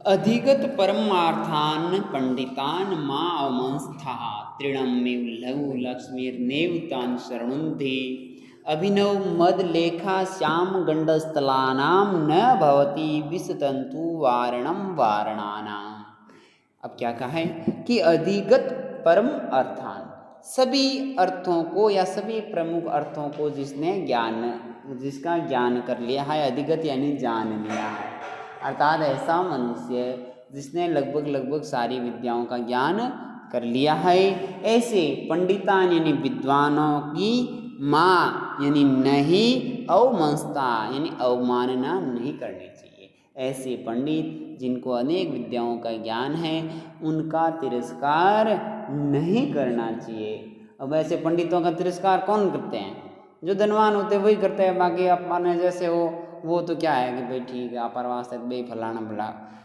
अधिगत परमार्थान पंडितान मा अवमंस्था तृणमेव लघु लक्ष्मीर्नेव तान शरणुन्धि अभिनव मद लेखा श्याम गंडस्थलानाम न भवति विसतंतु वारणम वारणानाम। अब क्या कहा है कि अधिगत परम अर्थान, सभी अर्थों को या सभी प्रमुख अर्थों को जिसका ज्ञान कर लिया है, अधिगत यानी जान लिया है, अर्थात ऐसा मनुष्य जिसने लगभग सारी विद्याओं का ज्ञान कर लिया है, ऐसे पंडितान यानी विद्वानों की माँ यानी नहीं अवमंसता यानी अवमानना नहीं करनी चाहिए। ऐसे पंडित जिनको अनेक विद्याओं का ज्ञान है उनका तिरस्कार नहीं करना चाहिए। अब ऐसे पंडितों का तिरस्कार कौन करते हैं? जो धनवान होते हैं वही करते हैं, बाकी अपने जैसे वो तो क्या है कि भाई ठीक है अपरवास तक भाई फलाना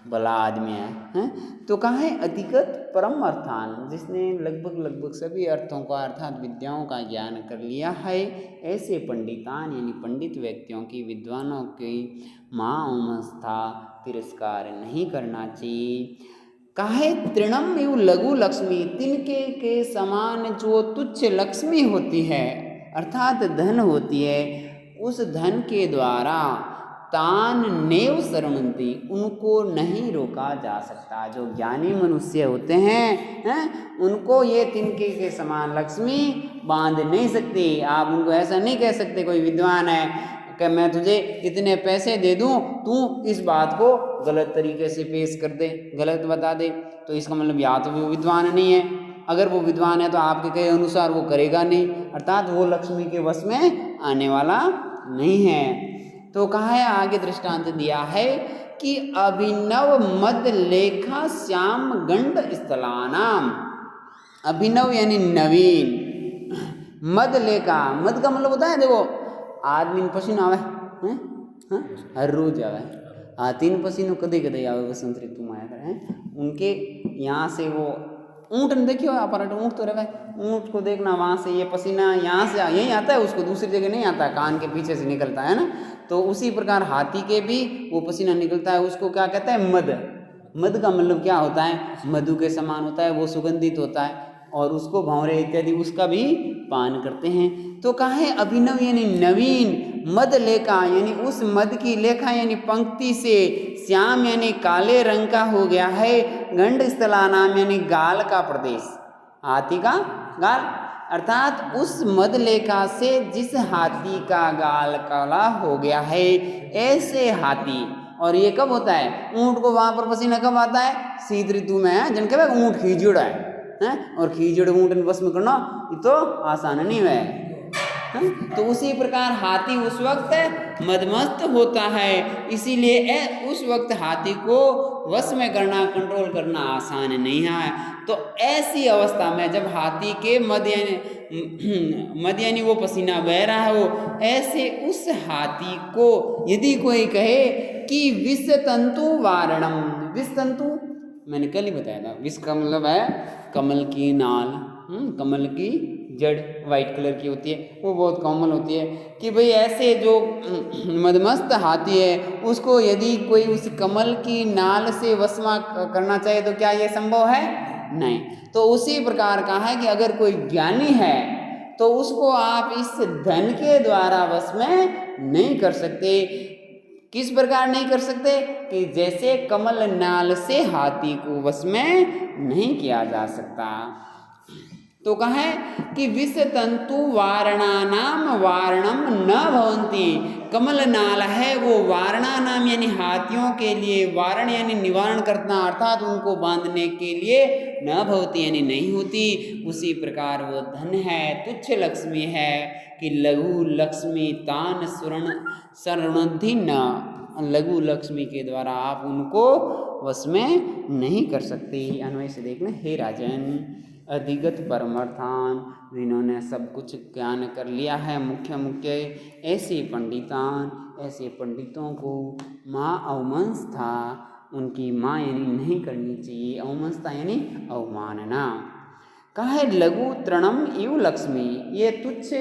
भला आदमी है? तो कहाँ है अधिगत परम अर्थान, जिसने लगभग सभी अर्थों का अर्थात विद्याओं का ज्ञान कर लिया है, ऐसे पंडितान यानी पंडित व्यक्तियों की विद्वानों की माँ उमस्था तिरस्कार नहीं करना चाहिए। काहे तृणम एवं लघु लक्ष्मी, तिनके के समान जो तुच्छ लक्ष्मी होती है अर्थात धन होती है, उस धन के द्वारा तान नेव शरणंती उनको नहीं रोका जा सकता। जो ज्ञानी मनुष्य होते हैं उनको ये तिनके के समान लक्ष्मी बांध नहीं सकती। आप उनको ऐसा नहीं कह सकते कोई विद्वान है कि मैं तुझे इतने पैसे दे दूं, तू इस बात को गलत तरीके से पेश कर दे, गलत बता दे, तो इसका मतलब या तो वो विद्वान नहीं है, अगर वो विद्वान है तो आपके कहे अनुसार वो करेगा नहीं, अर्थात वो लक्ष्मी के वश में आने वाला नहीं है। तो कहा है आगे दृष्टांत दिया है कि अभिनव मद लेखा श्याम गंड स्थलानाम, अभिनव यानी नवीन, मद लेखा, मद का मतलब होता है देखो आदमी पसीना आवे हर रोज आवे, 3 पसीनों कदे कदे आवे वसंत ऋतु में आया करे, उनके यहाँ से वो ऊँट ने देखियो अपराट ऊँट तो रहे, ऊँट को देखना वहाँ से ये पसीना यहाँ से यहीं आता है, उसको दूसरी जगह नहीं आता, कान के पीछे से निकलता है ना। तो उसी प्रकार हाथी के भी वो पसीना निकलता है, उसको क्या कहते हैं? मद। मद का मतलब क्या होता है? मधु के समान होता है, वो सुगंधित होता है और उसको भंवरे इत्यादि उसका भी पान करते हैं। तो कहा है अभिनव यानी नवीन, मद लेखा यानी उस मद की लेखा यानी पंक्ति से, श्याम यानी काले रंग का हो गया है, गंड स्थला नाम यानी गाल का प्रदेश, हाथी का गाल, अर्थात उस मद लेखा से जिस हाथी का गाल काला हो गया है, ऐसे हाथी। और ये कब होता है? ऊँट को वहाँ पर पसीना कब आता है? शीत ऋतु में है, जिनके पास ऊँट खींचड़ है और खींचड़ ऊँट बस में करना ये तो आसान नहीं है। तो उसी प्रकार हाथी उस वक्त मदमस्त होता है, इसीलिए उस वक्त हाथी को वश में करना, कंट्रोल करना आसान नहीं है। तो ऐसी अवस्था में जब हाथी के मद यानी वो पसीना बह रहा है, वो ऐसे उस हाथी को यदि कोई कहे कि विष तंतु वारणम, विष तंतु मैंने कल ही बताया था, विष का मतलब है कमल की नाल, कमल की जड़ वाइट कलर की होती है, वो बहुत कॉमन होती है कि भाई ऐसे जो मदमस्त हाथी है उसको यदि कोई उस कमल की नाल से वशमा करना चाहे तो क्या ये संभव है? नहीं। तो उसी प्रकार का है कि अगर कोई ज्ञानी है तो उसको आप इस धन के द्वारा वश में नहीं कर सकते। किस प्रकार नहीं कर सकते? कि जैसे कमल नाल से हाथी को वश में नहीं किया जा सकता। तो कहा है कि विष तंतु वारणानाम वारणम न भवन्ति, कमल नाल है वो वारणा नाम यानी हाथियों के लिए, वारण यानी निवारण करना अर्थात उनको बांधने के लिए, न भवती यानी नहीं होती। उसी प्रकार वो धन है, तुच्छ लक्ष्मी है कि लघु लक्ष्मी तान शरणधि न, लघु लक्ष्मी के द्वारा आप उनको वश में नहीं कर सकते। अन्वय से देखना, हे राजन अधिगत परमार्थान, जिन्होंने सब कुछ ज्ञान कर लिया है मुख्य ऐसे पंडितान, ऐसे पंडितों को माँ अवमंस्था, उनकी माँ यानी नहीं करनी चाहिए, अवमंस्था यानी अवमानना। कहा है लघु तृणम इव लक्ष्मी, ये तुच्छ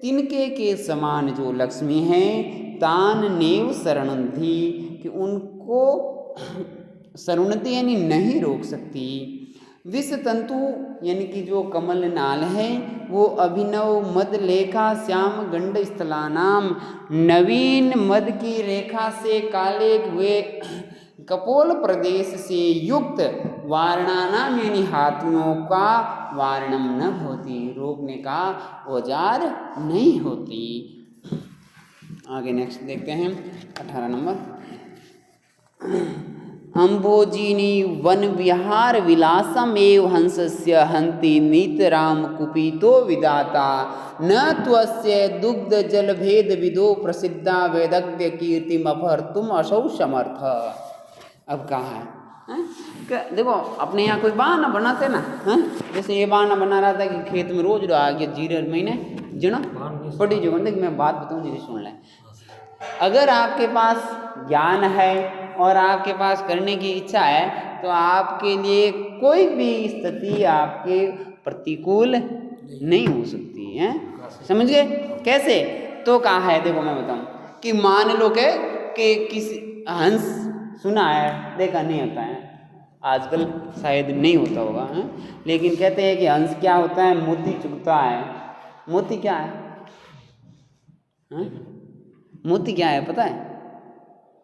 तिनके के समान जो लक्ष्मी है, तान नेव शरणंधि कि उनको सरुणति यानी नहीं रोक सकती। विष तंतु यानी कि जो कमल नाल है वो अभिनव मद लेखा श्याम गंड स्थलानाम, नवीन मद की रेखा से काले हुए कपोल प्रदेश से युक्त वारणानाम यानी हाथियों का वारणम न होती, रोकने का औजार नहीं होती। आगे नेक्स्ट देखते हैं 18 नंबर। अम्भोजिनी वन विहार विलासम एव हंसस्य हंति नीतराम कुपितो विदाता, न त्वस्य दुग्ध जल भेद विदो प्रसिद्धा वेदज्ञ कीर्तिम अपहर्तुम असौ समर्थ। अब कहा है देखो अपने यहाँ कोई बहाना बनाते ना, जैसे ये बहाना बना रहा था कि खेत में रोज आ गया जीरे महीने जिना पड़ी जो। देख मैं बात बताऊँ जी सुन लें। अगर आपके पास ज्ञान है और आपके पास करने की इच्छा है तो आपके लिए कोई भी स्थिति आपके प्रतिकूल नहीं हो सकती है। समझ गए कैसे? तो कहा है देखो मैं बताऊं कि मान लो कि किसी हंस सुना है देखा नहीं होता है आजकल, शायद नहीं होता होगा है? लेकिन कहते हैं कि हंस क्या होता है, मोती चुगता है। मोती क्या है? मोती क्या है पता है?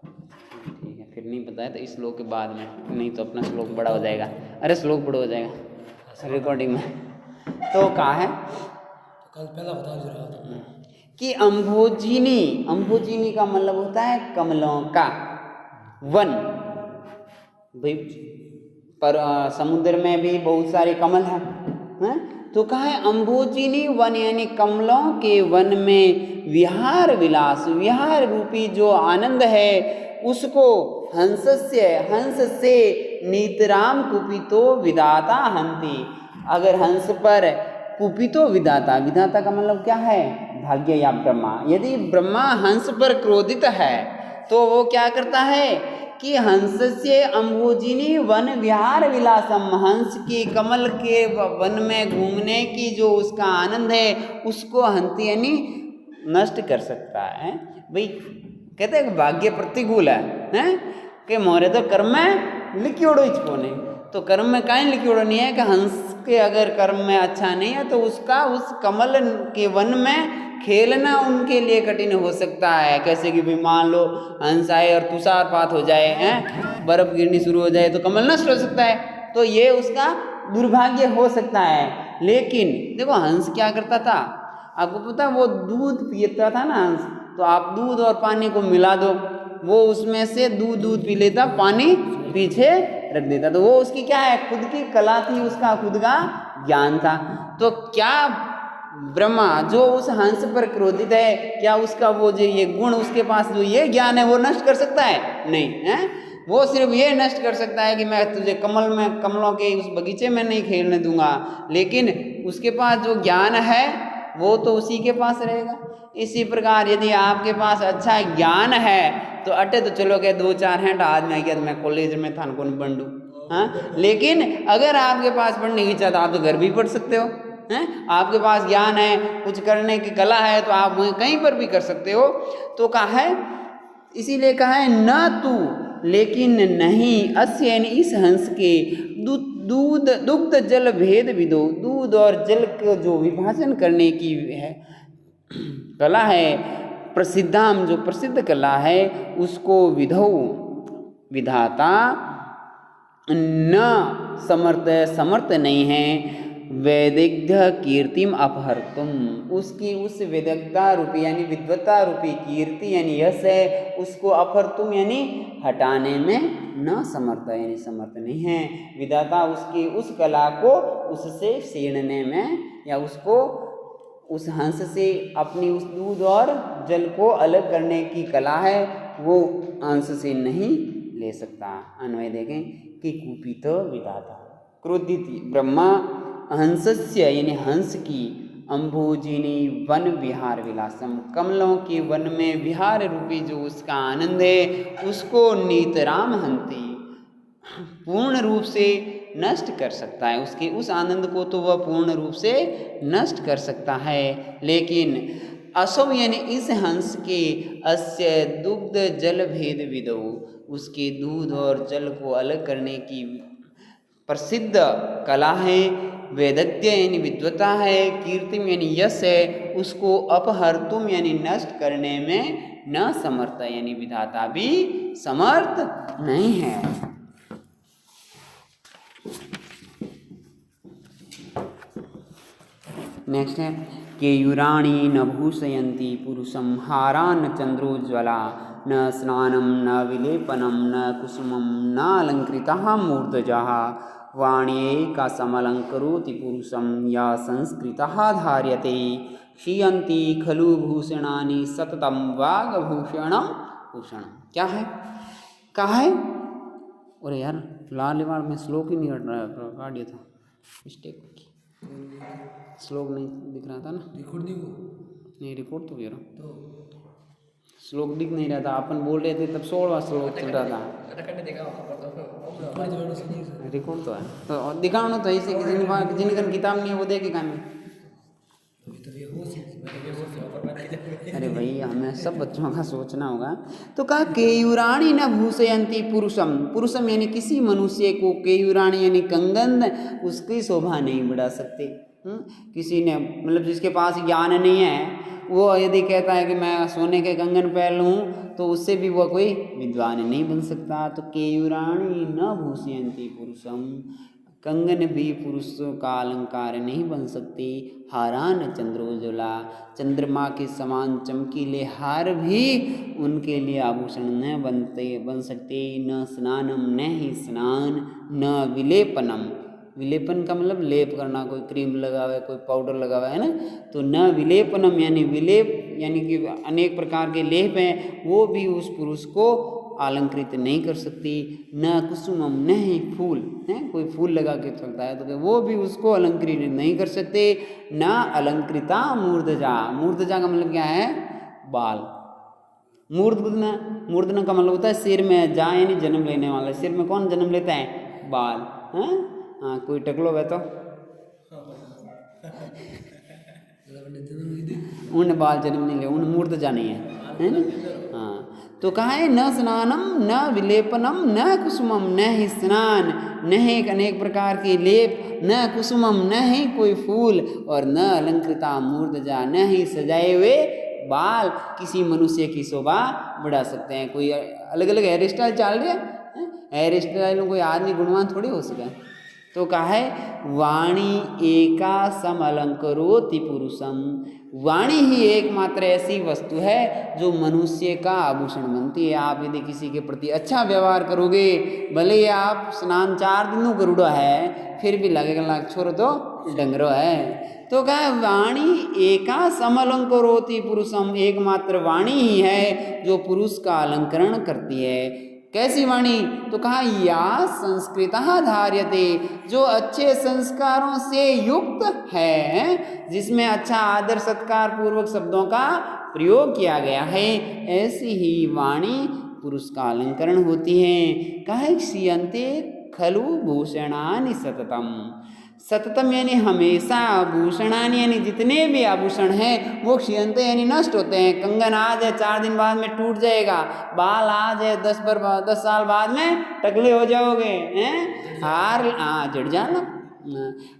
ठीक है फिर नहीं पता है तो इस श्लोक के बाद में, नहीं तो अपना श्लोक बड़ा हो जाएगा। अरे श्लोक बड़ा हो जाएगा रिकॉर्डिंग में। तो कहा है कल पहला बता जरा कि अम्भोजिनी, अम्भोजिनी का मतलब होता है कमलों का वन। भाई पर समुद्र में भी बहुत सारे कमल हैं तो कहा है अम्भोजिनी वन यानी कमलों के वन में विहार विलास, विहार रूपी जो आनंद है उसको हंस से नीतराम कुपितो विदाता हंति। अगर हंस पर कुपितो विदाता, विदाता का मतलब क्या है? भाग्य या ब्रह्मा। यदि ब्रह्मा हंस पर क्रोधित है तो वो क्या करता है कि हंस से अम्भोजिनी वन विहार विलासम, हंस की कमल के वन में घूमने की जो उसका आनंद है उसको हंति यानी नष्ट कर सकता है। भाई कहते हैं कि भाग्य प्रतिकूल है कि मोरे तो कर्म में लिखियोड़ो इसको नहीं, तो कर्म में काहे लिखियोड़ो नहीं है कि हंस के अगर कर्म में अच्छा नहीं है तो उसका उस कमल के वन में खेलना उनके लिए कठिन हो सकता है। कैसे कि भाई मान लो हंस आए और तुषारपात हो जाए हैं, बर्फ गिरनी शुरू हो जाए तो कमल नष्ट हो सकता है, तो ये उसका दुर्भाग्य हो सकता है। लेकिन देखो हंस क्या करता था आपको पता, वो दूध पीता था ना हंस, तो आप दूध और पानी को मिला दो, वो उसमें से दूध पी लेता, पानी पीछे रख देता। तो वो उसकी क्या है, खुद की कला थी, उसका खुद का ज्ञान था। तो क्या ब्रह्मा जो उस हंस पर क्रोधित है, क्या उसका वो जो ये गुण उसके पास जो ये ज्ञान है वो नष्ट कर सकता है? नहीं है। वो सिर्फ ये नष्ट कर सकता है कि मैं तुझे कमलों के उस बगीचे में नहीं खेलने दूंगा, लेकिन उसके पास जो ज्ञान है वो तो उसी के पास रहेगा। इसी प्रकार यदि आपके पास अच्छा ज्ञान है तो अटे तो चलो के 2-4 हैं आज में गया तो मैं कॉलेज में था कौन बन दूँ, हाँ। लेकिन अगर आपके पास पढ़ने की इच्छा तो आप तो घर भी पढ़ सकते हो, हैं? आपके पास ज्ञान है, कुछ करने की कला है तो आप वहीं कहीं पर भी कर सकते हो। तो कहा है, इसीलिए कहा है न तू लेकिन नहीं, अस्य यानी इस हंस के दुग्ध जल भेद विदो, दूध और जल को जो विभाजन करने की है कला है, प्रसिद्धाम जो प्रसिद्ध कला है उसको विधौ विधाता न समर्थ नहीं है, वैदग्ध्य कीर्तिम अपहर्तुम, उसकी उस वेदकता रूपी यानी विद्वता रूपी कीर्ति यानी यश है उसको अपहर्तुम यानी हटाने में न समर्थ यानी समर्थ नहीं है। विधाता उसकी उस कला को उससे छीनने में या उसको उस हंस से अपनी उस दूध और जल को अलग करने की कला है वो हंस से नहीं ले सकता। अन्वय देखें कि कुपित विधाता, क्रोधित ब्रह्मा हंसस्य यानी हंस की, अम्भोजिनी वन विहार विलासम, कमलों के वन में विहार रूपी जो उसका आनंद है उसको नीतराम हंति पूर्ण रूप से नष्ट कर सकता है, उसके उस आनंद को तो वह पूर्ण रूप से नष्ट कर सकता है। लेकिन असौ यानी इस हंस के अस्य दुग्ध जल भेद विदो, उसके दूध और जल को अलग करने की प्रसिद्ध कला है। वेदज्ञ यानी विद्वता है। कीर्तिम यानी यश है। उसको अपहर्तुम यानी नष्ट करने में न समर्थ यानी विधाता भी समर्थ नहीं है। नेक्स्ट है केयूराणि न भूषयन्ति पुरुषं हारा न चंद्रोज्ज्वला न स्नानं न विलेपनं न कुसुमं न अलङ्कृतः मूर्धजः वाण्येका समलङ्करोति पुरुषं या संस्कृतः धार्यते क्षीयन्ति खलु भूषणानि सततं वागभूषणं भूषणं। क्या है कहा है? अरे यार लाल लिवाड़ में श्लोक ही नहीं काट दिया था, मिस्टेक। श्लोक नहीं दिख रहा था ना, रिकॉर्ड नहीं हुआ नहीं रिकॉर्ड तो कह रहा हूँ, तो श्लोक दिख नहीं रहा था। अपन बोल रहे थे तब 16वां श्लोक चल रहा था। रिकॉर्ड तो है तो दिखाना तो ऐसे कि जिनका किताब नहीं है वो देखे काम में। अरे भाई हमें सब बच्चों का सोचना होगा। तो कहा केयूराणी न भूषयंती पुरुषम, पुरुषम यानी किसी मनुष्य को केयूराणी यानी कंगन उसकी शोभा नहीं बढ़ा सकते। किसी ने मतलब जिसके पास ज्ञान नहीं है वो यदि कहता है कि मैं सोने के कंगन पहन लूँ तो उससे भी वो कोई विद्वान नहीं बन सकता। तो केयूराणी न भूषयंती पुरुषम, कंगन भी पुरुषों का अलंकार नहीं बन सकते। हारान चंद्रोज्ज्वला, चंद्रमा के समान चमकीले हार भी उनके लिए आभूषण न बन सकते। न स्नानम न ही स्नान न विलेपनम, विलेपन का मतलब लेप करना, कोई क्रीम लगा हुआ है कोई पाउडर लगा हुआ है ना, तो न विलेपनम यानी विलेप यानी कि अनेक प्रकार के लेप हैं वो भी उस पुरुष को अलंकृत नहीं कर सकती। न कुसुमम न ही फूल है, कोई फूल लगा के चलता है तो वो भी उसको अलंकृत नहीं कर सकते। न अलंकृता मूर्धजा, मूर्धजा का मतलब क्या है? बाल। मूर्धना, मूर्धना का मतलब होता है सिर में जा यानी जन्म लेने वाला। सिर में कौन जन्म लेता है? बाल। हाँ कोई टकलो है तो उन बाल जन्म नहीं ले, उन मूर्धजा नहीं है ना। हाँ तो कहा है न स्नानम न विलेपनम न कुसुमम न ही स्नान न ही अनेक प्रकार के लेप न कुसुमम न ही कोई फूल और न अलंकृता मूर्धजा न ही सजाए हुए बाल किसी मनुष्य की शोभा बढ़ा सकते हैं। कोई अलग अलग हेयर स्टाइल चल रहे हैं, हेयर स्टाइल में कोई आदमी गुणवान थोड़ी हो सके। तो कहा है वाणी एका सम अलंकरोति पुरुषम, वाणी ही एकमात्र ऐसी वस्तु है जो मनुष्य का आभूषण बनती है। आप यदि किसी के प्रति अच्छा व्यवहार करोगे, भले ही आप स्नान 4 दिनों करूड़ो है फिर भी लगेगा लाग छोरो तो डंगरो है। तो कहा वाणी एका समलंकरोति पुरुषम, एकमात्र वाणी ही है जो पुरुष का अलंकरण करती है। कैसी वाणी? तो कहा या संस्कृतः धार्यते, जो अच्छे संस्कारों से युक्त है, जिसमें अच्छा आदर सत्कार पूर्वक शब्दों का प्रयोग किया गया है, ऐसी ही वाणी पुरुष का अलंकरण होती है। कहा क्षीयन्ते खलु भूषणानि सततम, सततम यानी हमेशा, आभूषणानि यानी जितने भी आभूषण हैं वो क्षीयन्ते यानी नष्ट होते हैं। कंगन आज है 4 दिन बाद में टूट जाएगा, बाल आज है 10 साल बाद में टकले हो जाओगे, हैं हार झड़ जाना।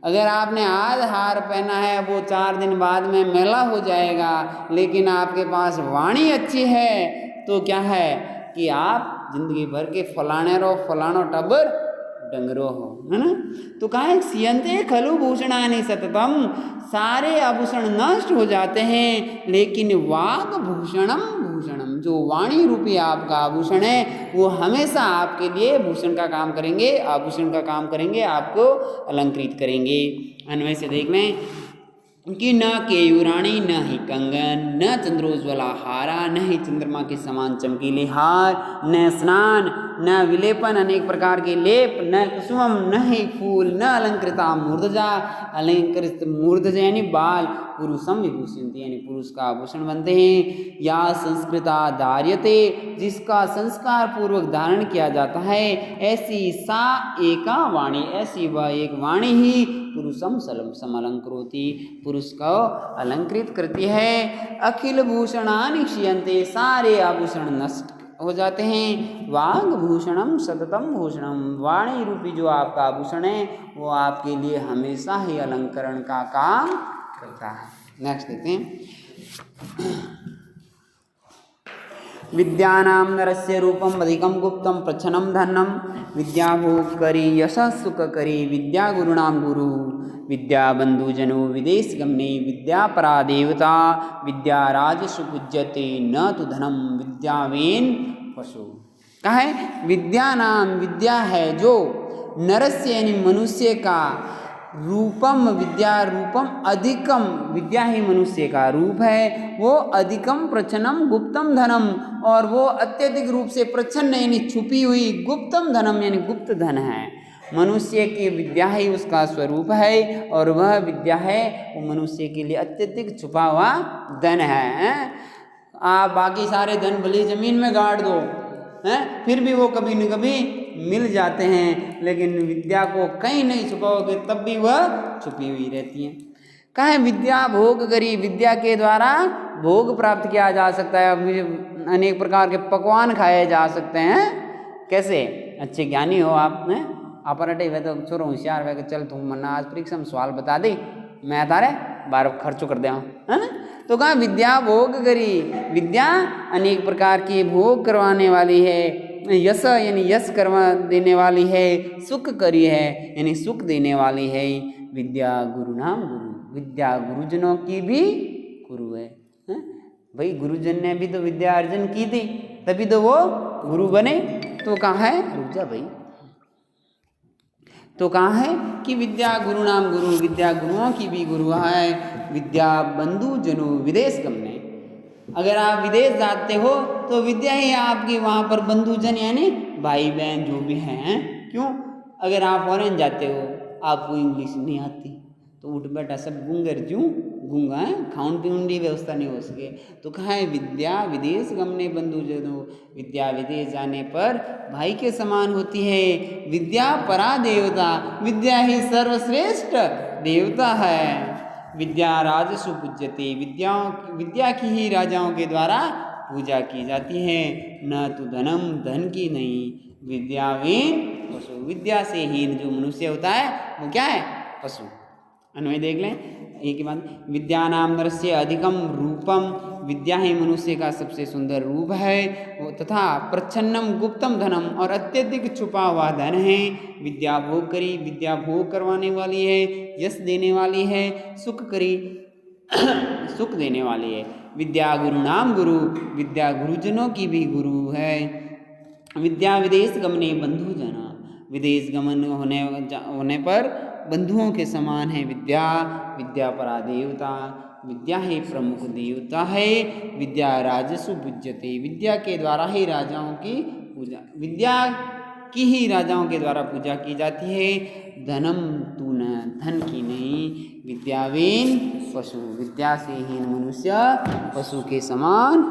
अगर आपने आज हार पहना है वो 4 दिन बाद में मैला हो जाएगा। लेकिन आपके पास वाणी अच्छी है तो क्या है कि आप जिंदगी भर के फलाने रहो फलानो टबर डंगरो हो, है ना। तो कहा है सियंते खलु भूषणानि सततम, सारे आभूषण नष्ट हो जाते हैं लेकिन वाग भूषणम भूषणम, जो वाणी रूपी आपका आभूषण है वो हमेशा आपके लिए भूषण का काम करेंगे, आभूषण का काम करेंगे, आपको अलंकृत करेंगे। अन्वय से देख लें कि न केयूराणी न ही कंगन न चंद्रोज्ज्वला हारा न ही चंद्रमा के समान चमकीले हार न स्नान न विलेपन अनेक प्रकार के लेप न कुसुमम न ही फूल न अलंकृता मूर्धजा, अलंकृत मूर्धजा यानी बाल पुरुषम विभूषयन्ति यानी पुरुष का आभूषण बनते हैं। या संस्कृता धार्यते, जिसका संस्कार पूर्वक धारण किया जाता है, ऐसी सा एका वाणी, ऐसी वह एक वाणी ही पुरुषम समलंकरोति, पुरुष को अलंकृत करती है। अखिल भूषणानि क्षीयन्ते, सारे आभूषण नष्ट हो जाते हैं। वाग भूषणम सततम भूषणम, वाणी रूपी जो आपका आभूषण है वो आपके लिए हमेशा ही अलंकरण का काम करता है। नेक्स्ट देखते हैं। विद्यानां नरस्य रूपम अधिकम गुप्तम प्रच्छन्नं धनम, विद्या भोगकरी यशः सुखकरी विद्या गुरुणां गुरु, विद्या बंधुजनो विदेश गमने विद्या परा देवता, विद्या राजसु पूज्यते न तो धनम विद्यावेन पशु। कहा है विद्या नाम विद्या है जो नरस्य यानी मनुष्य का, रूपम विद्या रूपम अधिकम, विद्या ही मनुष्य का रूप है, वो अधिकम प्रच्छन्नम गुप्तम धनम, और वो अत्यधिक रूप से प्रच्छन्न यानी छुपी हुई, गुप्तम धनम यानी गुप्त धन है। मनुष्य की विद्या ही उसका स्वरूप है और वह विद्या है वो मनुष्य के लिए अत्यधिक छुपा हुआ धन है। आप बाकी सारे धन भले जमीन में गाड़ दो हैं, फिर भी वो कभी न कभी मिल जाते हैं, लेकिन विद्या को कहीं नहीं छुपाओगे तब भी वह छुपी हुई रहती है। कहा है विद्या भोग करी, विद्या के द्वारा भोग प्राप्त किया जा सकता है, अनेक प्रकार के पकवान खाए जा सकते हैं। कैसे? अच्छे ज्ञानी हो आप हैं, अपराटे वे तो छोरो होशियार वे चल तुम मना आज परीक्षा में सवाल बता दे, मैं तारे बार खर्चो कर दे, है ना। तो कहा विद्या भोग करी, विद्या अनेक प्रकार के भोग करवाने वाली है, यश यानी यश करवा देने वाली है, सुख करी है यानी सुख देने वाली है। विद्या गुरु नाम गुरु, विद्या गुरुजनों की भी गुरु है। भाई गुरुजन ने भी तो विद्या अर्जन की थी तभी तो वो गुरु बने। तो कहाँ है रुक जा भाई, तो कहाँ है कि विद्या गुरु नाम गुरु, विद्या गुरुओं की भी गुरु है। विद्या बंधु जनो विदेश गमने, अगर आप विदेश जाते हो तो विद्या ही आपकी वहाँ पर बंधुजन यानी भाई बहन जो भी हैं। क्यों? अगर आप फॉरेन जाते हो आपको इंग्लिश नहीं आती तो उठ बैठा सब गूंगर जूँ गूंगा है, खाउन पीउन की व्यवस्था नहीं हो सके। तो कहाँ है विद्या विदेश गमने बंधुजनों, विद्या विदेश जाने पर भाई के समान होती है। विद्या परा देवता, विद्या ही सर्वश्रेष्ठ देवता है। विद्या राजसु पूज्यते, विद्या की ही राजाओं के द्वारा पूजा की जाती है, न तो धनम धन की नहीं। विद्यावीन पशु, विद्या से हीन जो मनुष्य होता है वो क्या है? पशु। अन्वय देख लें एक ही बात। विद्या नाम नरस्य अधिकम रूपम, विद्या ही मनुष्य का सबसे सुंदर रूप है, तथा प्रच्छन्नम गुप्तम धनम, और अत्यधिक छुपा हुआ धन है। विद्या भोग करी, विद्या भोग करवाने वाली है, यश देने वाली है, सुख करी सुख देने वाली है। विद्या गुरु नाम गुरु, विद्या गुरुजनों की भी गुरु है। विद्या विदेश गमने बंधु जना, विदेश गमन होने पर बंधुओं के समान है विद्या। विद्या परा देवता, विद्या ही प्रमुख देवता है। विद्या राजसु पूज्यते, विद्या के द्वारा ही राजाओं की पूजा, विद्या की ही राजाओं के द्वारा पूजा की जाती है। धनम तू न, धन की नहीं। विद्यावीन पशु, विद्या से हीन मनुष्य पशु के समान